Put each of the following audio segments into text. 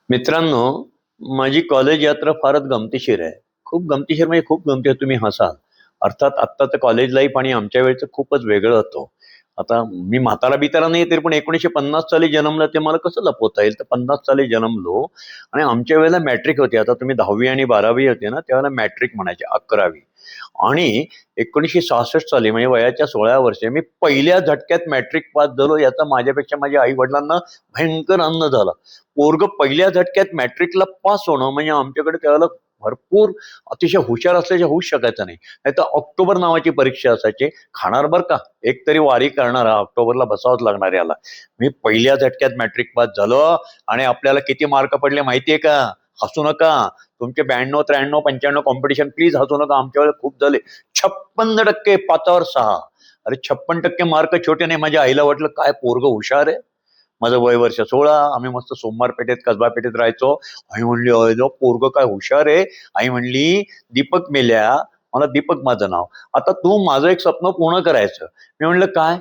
मित्रांनो, माझी कॉलेज यात्रा फारच गमतीशीर आहे. खूप गमतीशीर म्हणजे खूप गमतीशीर, तुम्ही हसाल. अर्थात आत्ताचं कॉलेज लाईफ आणि आमच्या वेळेचं खूपच वेगळं होतं. आता मी म्हातारा-बितारा नाही तरी पण 1950 साली जन्मलं ते मला कसं लपवता येईल? तर 50 साली जन्मलो आणि आमच्या वेळेला मॅट्रिक होती. आता तुम्ही 10वी आणि 12वी होते ना, त्यावेळेला मॅट्रिक म्हणायचे 11वी. आणि 1966 साली म्हणजे वयाच्या 16 वर्षी मी पहिल्या झटक्यात मॅट्रिक पास झालो. याचा माझ्यापेक्षा माझ्या आई-वडिलांना भयंकर आनंद झाला. पोरगं पहिल्या झटक्यात मॅट्रिकला पास होणं म्हणजे आमच्याकडे त्यावेळेला भरपूर अतिशय हुशार असल्याचे होऊच शकायचं नाही. नाहीतर ऑक्टोबर नावाची परीक्षा असायची. खाणार बरं का, एक तरी वारी करणारा ऑक्टोबरला बसावंच लागणार याला. मी पहिल्या झटक्यात मॅट्रिक पास झालो आणि आपल्याला किती मार्क पडले माहितीये का? हसू नका. तुमचे 92, 93, 95 कॉम्पिटिशन प्लीज हसू नका. आमच्या वेळेला खूप झाले. 56% 5वर 6. अरे 56% मार्क छोटे नाही. माझ्या आईला वाटलं काय पोरगं हुशार आहे. माझं वय वर्ष 16. आम्ही मस्त सोमवार पेठेत कसबा पेठेत राहायचो. आई म्हणली अरे पोरग काय हुशार आहे. आई म्हणली दीपक मेल्या, मला दीपक माझं नाव, आता तू माझं एक स्वप्न पूर्ण करायचं. मी म्हणलं काय?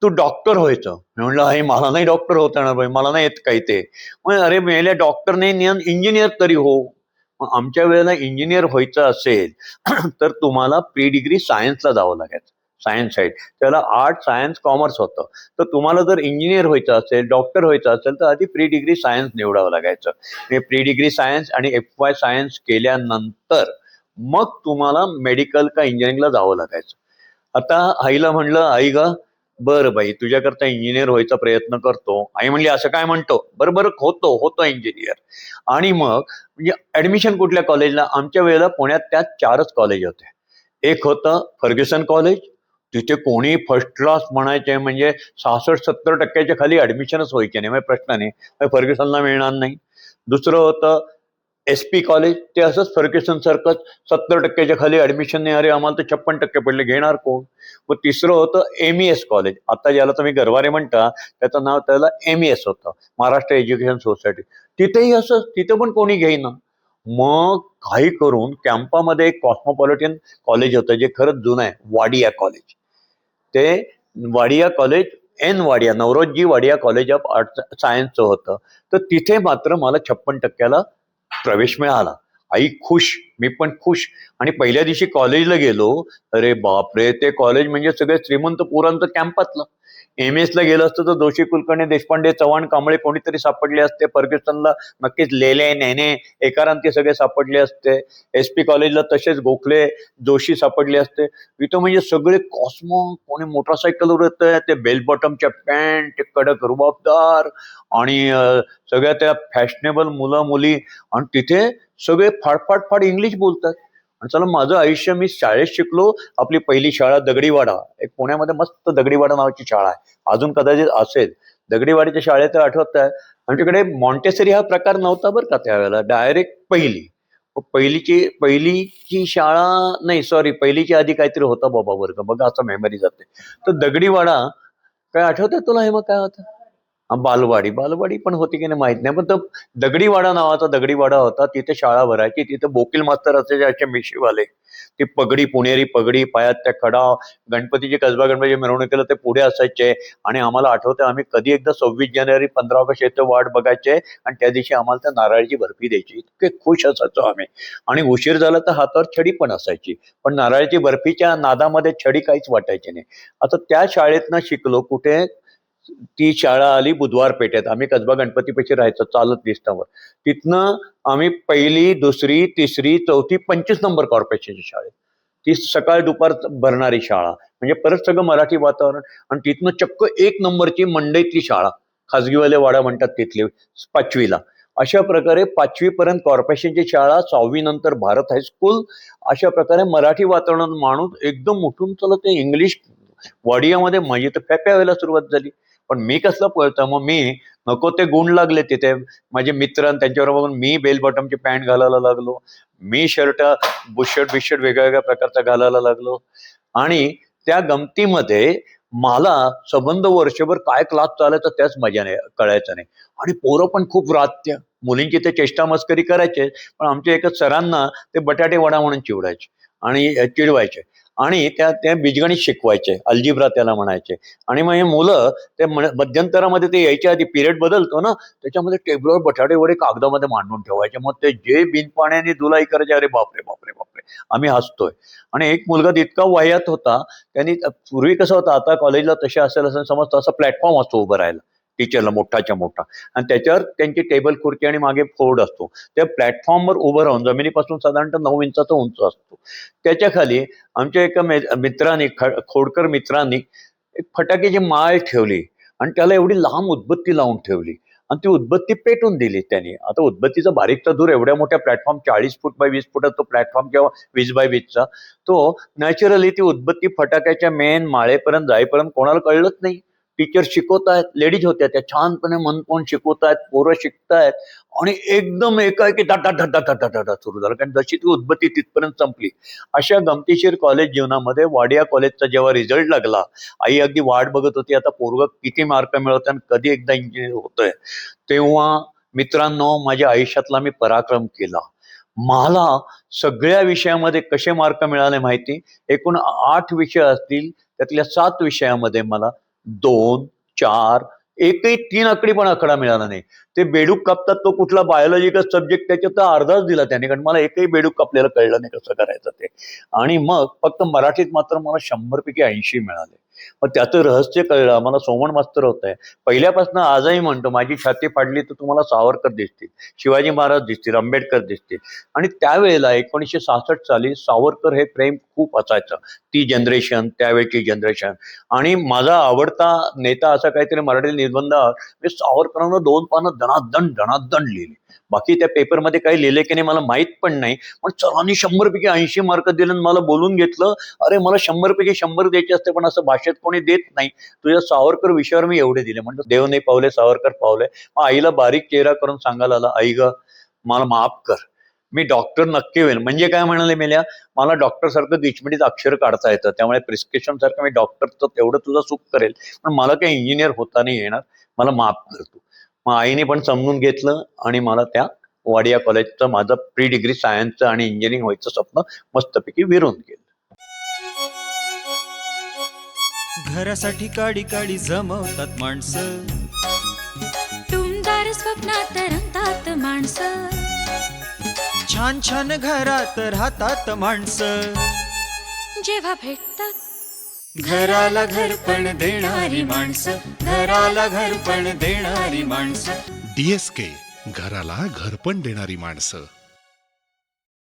तू डॉक्टर व्हायचं. मी म्हणलं आई मला नाही डॉक्टर होता येणार बाई, मला नाही येत काही ते. मग अरे मेल्या डॉक्टर नाही नियन इंजिनियर तरी हो. मग आमच्या वेळेला इंजिनियर व्हायचं असेल तर तुम्हाला प्री डिग्री सायन्सला जावं लागायचं. सायन्स साईड त्याला आर्ट सायन्स कॉमर्स होतं. तर तुम्हाला जर इंजिनियर व्हायचं असेल, डॉक्टर व्हायचं असेल तर आधी प्री डिग्री सायन्स निवडावं लागायचं. हे प्री डिग्री सायन्स आणि FY सायन्स केल्यानंतर मग तुम्हाला मेडिकल का इंजिनिअरिंगला जावं लागायचं. आता आईला म्हणलं आई ग, बरं बाई तुझ्याकरता इंजिनियर व्हायचा प्रयत्न करतो. आई म्हणली असं काय म्हणतो? बरं बरं होतो होतो इंजिनियर. आणि मग म्हणजे ऍडमिशन कुठल्या कॉलेजला? आमच्या वेळेला पुण्यात त्यात 4च कॉलेज होते. एक होतं फर्ग्युसन कॉलेज. तिथे कोणी फर्स्ट क्लास म्हणायचे म्हणजे 66-70% खाली ऍडमिशनच व्हायचे नाही. म्हणजे प्रश्न नाही, फर्ग्युसनला मिळणार नाही. दुसरं होतं SP कॉलेज. ते असंच फर्ग्युसन सारखंच 70% खाली ऍडमिशन नाही. अरे आम्हाला तर 56% पडले, घेणार कोण? मग तिसरं होतं MES कॉलेज. आता ज्याला तुम्ही गरवारे म्हणता त्याचं नाव त्याला MES होतं, महाराष्ट्र एज्युकेशन सोसायटी. तिथेही असं, तिथे पण कोणी घेईना. मग काही करून कॅम्पामध्ये एक कॉस्मोपॉलिटन कॉलेज होतं जे खरंच जुनं आहे, वाडिया कॉलेज. ते Wadia college, Wadia, Nowrosjee Wadia college of art सायन्सचं होतं. तर तिथे मात्र मला 56%ला प्रवेश मिळाला. आई खुश, मी पण खुश. आणि पहिल्या दिवशी कॉलेजला गेलो. अरे बापरे, ते कॉलेज म्हणजे सगळे श्रीमंत पोरांचं कॅम्पातलं. MS ला गेलं असतं तर जोशी, कुलकर्णी, देशपांडे, चव्हाण, कांबळे कोणीतरी सापडले असते. फर्ग्युसनला नक्कीच लेले, नेने, एकारांती सगळे सापडले असते. SP कॉलेजला तसेच गोखले, जोशी सापडले असते. इथं म्हणजे सगळे कॉस्मो, कोणी मोटरसायकलवर येतंय, ते बेल बॉटमच्या पॅन्ट, ते कडक रुबाबदार आणि सगळ्या त्या फॅशनेबल मुलं मुली. आणि तिथे सगळे फाडफाड इंग्लिश बोलतात. आणि चला माझं आयुष्य, मी शाळेत शिकलो. आपली पहिली शाळा दगडीवाडा, एक पुण्यामध्ये मस्त दगडीवाडा नावाची शाळा आहे, अजून कदाचित असेल. दगडीवाडीच्या शाळेत आठवत आहे. आमच्याकडे मॉन्टेसरी हा प्रकार नव्हता बरं का त्यावेळेला, डायरेक्ट पहिली. पहिलीची शाळा नाही, सॉरी, पहिलीची आधी काहीतरी होता बाबा वर्ग, बघा असं मेमरी जाते. तर दगडीवाडा काय आठवतंय तुला? हे मग काय होतं? बालवाडी, बालवाडी पण होती की नाही माहित नाही, पण तो दगडीवाडा नावाचा दगडीवाडा होता. तिथे शाळा भरायची. तिथे बोकील मास्तर असायचे, असे मिशीवाले. ती पगडी, पुणेरी पगडी, पायात त्या खडा, गणपतीची, कसबा गणपती मिरवणुकीला ते पुढे असायचे. आणि आम्हाला आठवतं आम्ही कधी एकदा 26 जानेवारी, 15 ऑगस्ट याचं वाट बघायचे. आणि त्या दिवशी आम्हाला त्या नारळाची बर्फी द्यायची. इतके खुश असायचो आम्ही. आणि उशीर झाला तर हातावर छडी पण असायची. पण नारळाची बर्फीच्या नादामध्ये छडी काहीच वाटायची नाही. आता त्या शाळेतनं शिकलो. कुठे? ती शाळा आली बुधवार पेठेत. आम्ही कसबा गणपतीपाशी राहायचो, चालत दिसतावर. तिथनं आम्ही पहिली, दुसरी, तिसरी, चौथी, 25 नंबर कॉर्पोरेशनची शाळेत. ती सकाळ दुपार भरणारी शाळा, म्हणजे परत सगळं मराठी वातावरण. आणि तिथनं चक्क 1 नंबरची मंडईतली शाळा, खाजगीवाले वाडा म्हणतात तिथली, 5वीला. अशा प्रकारे 5वी पर्यंत कॉर्पोरेशनची शाळा, 6वी नंतर भारत हायस्कूल. अशा प्रकारे मराठी वातावरणात माणूस एकदम उठून चला ते इंग्लिश वाडियामध्ये माझी तर प्याप्या व्हायला सुरुवात झाली. पण मी कसला पळतो? मग मी नको ते गुण लागले तिथे. माझे मित्र आणि त्यांच्यावर बघून मी बेल बॉटमची पॅन्ट घालायला लागलो. मी शर्ट, बुशर्ट बिशर्ट वेगळ्या प्रकारचा घालायला लागलो. आणि त्या गमतीमध्ये मला संबंध वर्षभर काय क्लास चालायचा त्याच मजा नाही, कळायचं नाही. आणि पोरं पण खूप रात्य, मुलींची ते चेष्टा मस्करी करायचे. पण आमच्या एका सरांना ते बटाटे वडा म्हणून चिडवायचे आणि चिडवायचे. आणि त्या बीजगणित शिकवायचे, अल्जिब्रा त्याला म्हणायचे. आणि मग हे मुलं ते मध्यंतरामध्ये ते यायच्या आधी पिरियड बदलतो ना, त्याच्यामध्ये टेबलवर बटाटे वडे कागदामध्ये मांडून ठेवायचे. मग ते जे बिनपाण्याने धुलाई करायचे, अरे बापरे बापरे बापरे, आम्ही हसतोय. आणि एक मुलगा इतका वयात होता, त्यांनी पूर्वी कसं होतं, आता कॉलेजला तसे असेल असं समजतं, असं प्लॅटफॉर्म असतो उभं राहायला टीचरला मोठाच्या मोठा, आणि त्याच्यावर त्यांची टेबल खुर्ची आणि मागे फोर्ड असतो. त्या प्लॅटफॉर्मवर उभं राहून जमिनीपासून साधारणतः 9 इंचाचा उंच असतो. त्याच्या खाली आमच्या एका मित्रांनी, खोडकर मित्रांनी एक फटाक्याची माळ ठेवली आणि त्याला एवढी लांब उदबत्ती लावून ठेवली आणि ती उदबत्ती पेटून दिली त्यांनी. आता उदबत्तीचा बारीकचा धूर एवढ्या मोठ्या प्लॅटफॉर्म, 40 फूट बाय 20 फुटाचा तो प्लॅटफॉर्म किंवा 20 बाय 20चा, तो नॅचरली ती उदबत्ती फटाक्याच्या मेन माळेपर्यंत जाईपर्यंत कोणाला कळलंच नाही. टीचर शिकवतायत, लेडीज होत्या त्या, छानपणे मन पाहून शिकवतायत, पोरं शिकतायत, आणि एकदम एकाएकी टाटा सुरू झालं, कारण जशी ती उदबत्ती तिथपर्यंत संपली. अशा गमतीशीर कॉलेज जीवनामध्ये वाडिया कॉलेजचा जेव्हा रिझल्ट लागला, आई अगदी वाट बघत होती, आता पोरग किती मार्क मिळवतोय आणि कधी एकदा इंजिनियर होतोय. तेव्हा मित्रांनो, माझ्या आयुष्यातला मी पराक्रम केला. मला सगळ्या विषयामध्ये कसे मार्क मिळाले माहिती? एकूण 8 विषय असतील, त्यातल्या 7 विषयामध्ये मला 2, 4, एकही 3 आकडी पण आकडा मिळाला नाही. ते बेडूक कापतात, तो कुठला बायोलॉजिकल सब्जेक्ट, त्याच्यात तर अर्धाच दिला त्याने, कारण मला एकही बेडूक कापलेलं कळलं नाही कसं करायचं ते. आणि मग फक्त मराठीत मात्र मला 100 पैकी 80 मिळाले. मग त्याचं रहस्य कळलं आम्हाला. सोमण मास्तर होत आहे, पहिल्यापासून आजही म्हणतो, माझी छाती फाडली तर तुम्हाला सावरकर दिसतील, शिवाजी महाराज दिसतील, आंबेडकर दिसतील. आणि त्यावेळेला 1966 साली सावरकर हे प्रेम खूप असायचं, ती जनरेशन, त्यावेळची जनरेशन. आणि माझा आवडता नेता असा काहीतरी मराठी निबंध, मी सावरकरांना 2 पानं धनादण लिहिली. बाकी त्या पेपरमध्ये काही लिहिले की नाही मला माहित पण नाही, पण सरांनी 100 पैकी 80 मार्क दिले आणि मला बोलून घेतलं. अरे मला 100 पैकी 100 द्यायचे असते, पण असं भाषेत कोणी देत नाही, तुझ्या सावरकर विषयावर मी एवढे दिले. म्हणजे देव नाही पावले, सावरकर पावले. मग आईला बारीक चेहरा करून सांगायला आला, आई ग मला माफ कर, मी डॉक्टर नक्की होईल. म्हणजे काय म्हणाले मेल्या, मला डॉक्टर सारखं गिचमिडीत अक्षर काढता येतं, त्यामुळे प्रिस्क्रिप्शन सारखं मी डॉक्टरचं तेवढं तुझं सुख करेल, पण मला काही इंजिनियर होता नाही येणार, मला माफ कर तू. मग आईने पण समजून घेतलं आणि मला त्या वाडिया कॉलेजचं माझं प्री डिग्री सायन्सचं आणि इंजिनिअरिंग व्हायचं स्वप्न मस्तपैकी विरून गेलं. घरासाठी काडी काडी जमवतात माणसं, टुमदार स्वप्नात रंगतात माणसं, छान छान घरात राहतात माणसं, जेव्हा भेटतात घराला घरपण देणारी माणसं, घराला घरपण देणारी माणसं. DSK, घराला घरपण देणारी माणसं.